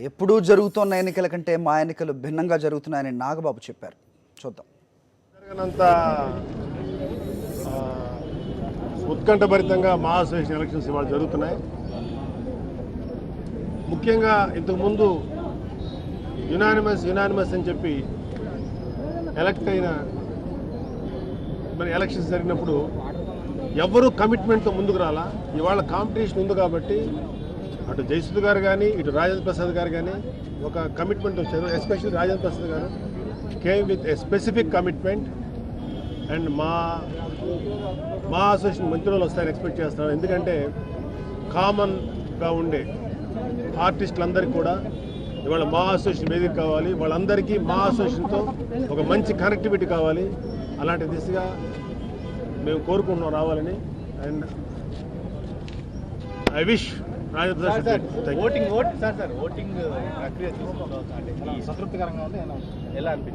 ఎప్పుడూ జరుగుతున్న ఎన్నికల కంటే మా ఎన్నికలు భిన్నంగా జరుగుతున్నాయని నాగబాబు చెప్పారు. చూద్దాం. ఉత్కంఠభరితంగా మా అసోసియేషన్ ఎలక్షన్స్ ఇవాళ జరుగుతున్నాయి. ముఖ్యంగా ఇంతకుముందు యునానిమస్ అని చెప్పి ఎలక్ట్ అయిన మరి ఎలక్షన్స్ జరిగినప్పుడు ఎవరు కమిట్మెంట్తో ముందుకు రాలా. ఇవాళ కాంపిటీషన్ ఉంది కాబట్టి అటు జయసుధ గారు కానీ ఇటు రాజేంద్ర ప్రసాద్ గారు కానీ ఒక కమిట్మెంట్ వచ్చారు. ఎస్పెషల్లీ రాజేంద్ర ప్రసాద్ గారు came with a specific commitment. And మా అసోసియేషన్ మంచి రోజులు వస్తాయని ఎక్స్పెక్ట్ చేస్తున్నాను. ఎందుకంటే కామన్గా ఉండే ఆర్టిస్టులందరికీ కూడా ఇవాళ మా అసోసియేషన్ వేదిక కావాలి. వాళ్ళందరికీ మా అసోసియేషన్తో ఒక మంచి కనెక్టివిటీ కావాలి. అలాంటి దిశగా మేము కోరుకుంటున్నాం రావాలని. And I wish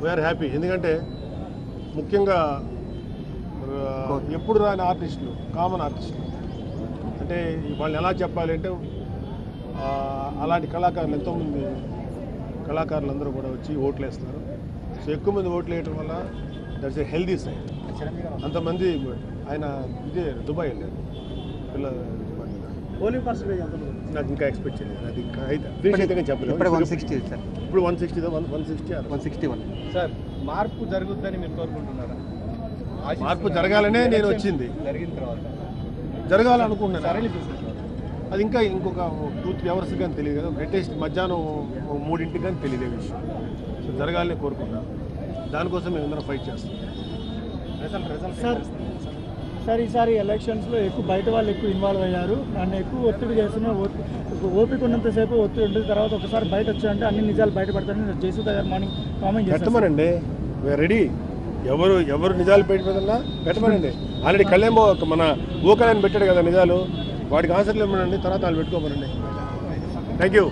we are happy. ఎందుకంటే ముఖ్యంగా ఎప్పుడు రాని ఆర్టిస్టులు, కామన్ ఆర్టిస్టులు అంటే వాళ్ళని ఎలా చెప్పాలి అంటే అలాంటి కళాకారులు ఎంతోమంది కళాకారులు అందరూ కూడా వచ్చి ఓట్లు వేస్తున్నారు. సో ఎక్కువ మంది ఓట్లు వేయడం వల్ల దట్స్ ఏ హెల్దీ సైడ్. అంతమంది ఆయన ఇదే దుబాయ్ వెళ్ళారు పిల్లలు. నాకు ఇంకా ఎక్స్పెక్ట్ చేయలేదు. అది అయితే చెప్పలేదు. ఇప్పుడు 161 సార్ మార్పు జరుగుద్దని మీరు కోరుకుంటున్నారా? మార్పు జరగాలనే నేను వచ్చింది. జరిగిన తర్వాత జరగాలనుకుంటున్నాను. అది ఇంకా ఇంకొక 2-3 అవర్స్ కానీ తెలియదు కదా. లేటెస్ట్ మధ్యాహ్నం 3 కానీ తెలియదే విషయం. సో జరగాలని కోరుకుంటున్నాను. దానికోసం మేము అందరం ఫైట్ చేస్తాం. సార్ ఈసారి ఎలక్షన్స్లో ఎక్కువ బయట వాళ్ళు ఎక్కువ ఇన్వాల్వ్ అయ్యారు. నన్ను ఎక్కువ ఒత్తిడి చేస్తున్నారు. ఓపిక ఉన్నంతసేపు ఒత్తిడి ఉంటుంది. తర్వాత ఒకసారి బయట వచ్చారంటే అన్ని నిజాలు బయటపడతారని జయసుధ గారు మార్నింగ్ కామెంట్ చేస్తారు. పెట్టమనండి, వీఆర్ రెడీ. ఎవరు నిజాలు బయటపెడతా పెట్టమనండి. ఆల్రెడీ కళ్యాణ్ మన ఊకలని పెట్టాడు కదా నిజాలు. వాటికి ఆన్సర్లు ఇవ్వమనండి. తర్వాత వాళ్ళు పెట్టుకోమనండి. Thank you.